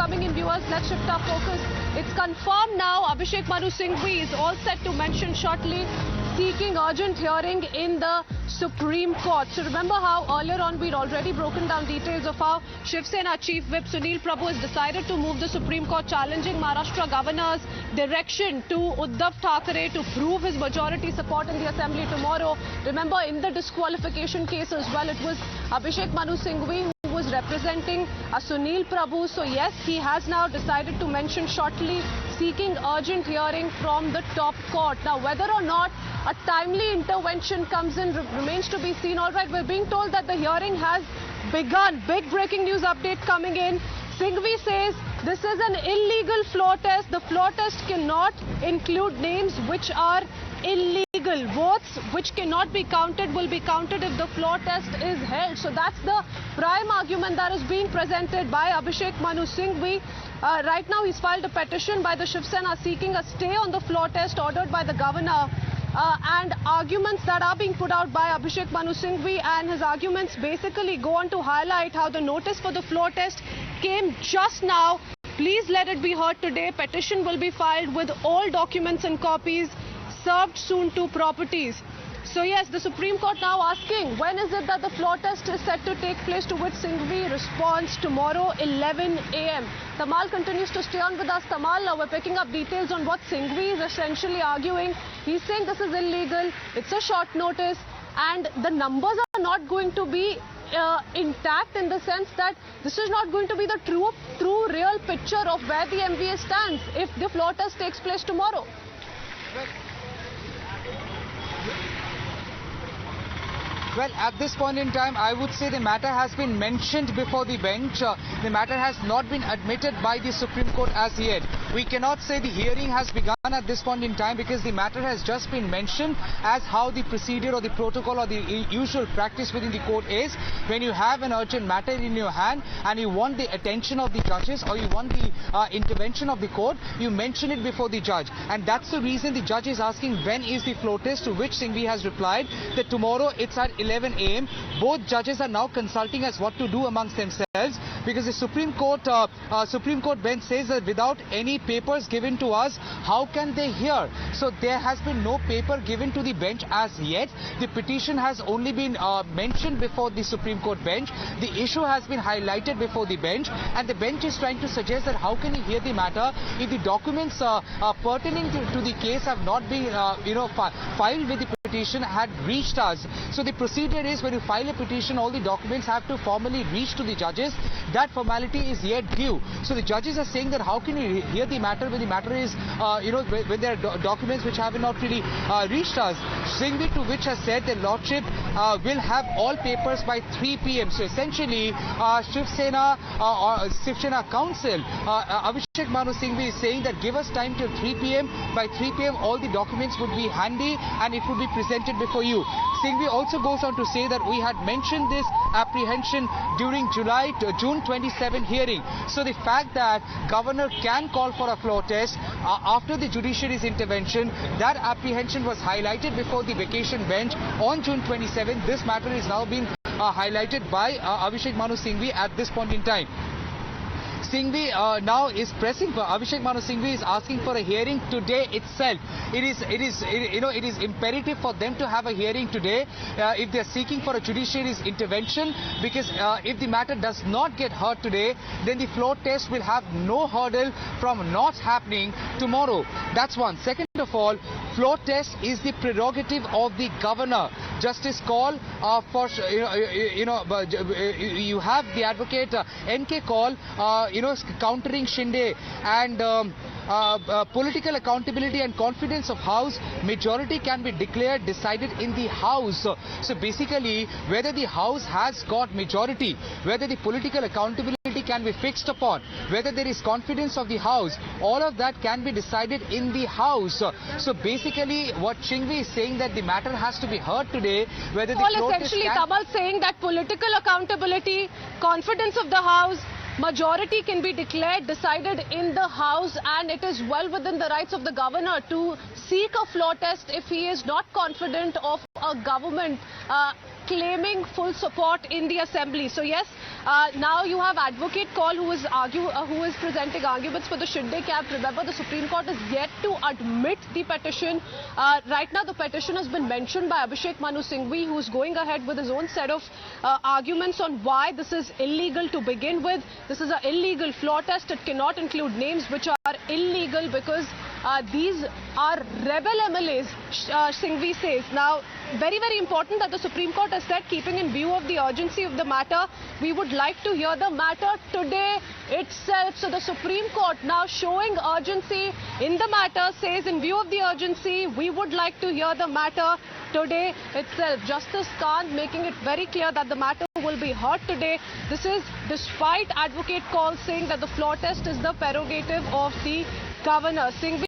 coming in, viewers. Let's shift our focus. It's confirmed now. Abhishek Singhvi is all set to mention shortly, seeking urgent hearing in the Supreme Court. So remember how earlier on we'd already broken down details of how Shiv Sena Chief Whip Sunil Prabhu has decided to move the Supreme Court, challenging Maharashtra governor's direction to Uddhav Thackeray to prove his majority support in the assembly tomorrow. Remember, in the disqualification case as well, it was Abhishek Singhvi who was representing Sunil Prabhu. So yes, he has now decided to mention shortly, seeking urgent hearing from the top court. Now, whether or not a timely intervention comes in remains to be seen. All right, we're being told that the hearing has begun. Big breaking news update coming in. Singhvi says this is an illegal floor test. The floor test cannot include names which are illegal. Votes which cannot be counted will be counted if the floor test is held. So that's the prime argument that is being presented by Abhishek Singhvi. Right now he's filed a petition by the Shiv Sena seeking a stay on the floor test ordered by the governor. And arguments that are being put out by Abhishek Singhvi, and his arguments basically go on to highlight how the notice for the floor test came just now. Please let it be heard today. Petition will be filed with all documents and copies served soon to properties. So yes, the Supreme Court now asking, when is it that the floor test is set to take place, to which Singhvi responds tomorrow 11 a.m. Tamal continues to stay on with us. Tamal, now we're picking up details on what Singhvi is essentially arguing. He's saying this is illegal, it's a short notice, and the numbers are not going to be intact, in the sense that this is not going to be the true real picture of where the MVA stands if the floor test takes place tomorrow. Well, at this point in time, I would say the matter has been mentioned before the bench. The matter has not been admitted by the Supreme Court as yet. We cannot say the hearing has begun at this point in time, because the matter has just been mentioned as how the procedure or the protocol or the usual practice within the court is. When you have an urgent matter in your hand and you want the attention of the judges, or you want the intervention of the court, you mention it before the judge. And that's the reason the judge is asking when is the floor test, to which Singhvi has replied that tomorrow it's at 11 a.m. Both judges are now consulting as what to do amongst themselves, because the Supreme Court bench says that without any papers given to us, how can they hear? So there has been no paper given to the bench as yet. The petition has only been mentioned before the Supreme Court bench. The issue has been highlighted before the bench, and the bench is trying to suggest that how can he hear the matter if the documents pertaining to the case have not been filed with the petition had reached us. So the procedure is, when you file a petition, all the documents have to formally reach to the judges. That formality is yet due. So the judges are saying that how can you hear the matter when the matter is, when there are documents which have not really reached us. Singhvi, to which has said the Lordship will have all papers by 3 p.m. So essentially, Shiv Sena counsel, Abhishek Singhvi is saying that give us time till 3 p.m. By 3 p.m. all the documents would be handy and it would be presented before you. Singhvi also goes on to say that we had mentioned this apprehension during June 27 hearing. So the fact that governor can call for a floor test after the judiciary's intervention, that apprehension was highlighted before the vacation bench on June 27. This matter is now being highlighted by Abhishek Singhvi at this point in time. Singhvi now is pressing for, Abhishek Singhvi is asking for a hearing today itself. It is imperative for them to have a hearing today if they are seeking for a judiciary's intervention, because if the matter does not get heard today, then the floor test will have no hurdle from not happening tomorrow. That's one. Second of all, floor test is the prerogative of the governor. Justice Kaul you have the advocate NK Kaul countering Shinde, and political accountability and confidence of House majority can be decided in the House. So basically, whether the House has got majority, whether the political accountability can be fixed upon, whether there is confidence of the House, all of that can be decided in the House. So basically, what Singhvi is saying, that the matter has to be heard today, whether the essentially Tamal saying that political accountability, confidence of the House, majority can be decided in the House, and it is well within the rights of the governor to seek a floor test if he is not confident of a government. claiming full support in the assembly. So yes, now you have Advocate Kaul who is presenting arguments for the Shinde camp. Remember, the Supreme Court is yet to admit the petition. Right now, the petition has been mentioned by Abhishek Manu Singhvi, who is going ahead with his own set of arguments on why this is illegal to begin with. This is an illegal floor test. It cannot include names which are illegal because these are rebel MLAs, Singhvi says. Now, very, very important that the Supreme Court has said, keeping in view of the urgency of the matter, we would like to hear the matter today itself. So the Supreme Court now showing urgency in the matter, says in view of the urgency, we would like to hear the matter today itself. Justice Kant making it very clear that the matter will be heard today. This is despite Advocate Kaul saying that the floor test is the prerogative of the governor. Singhvi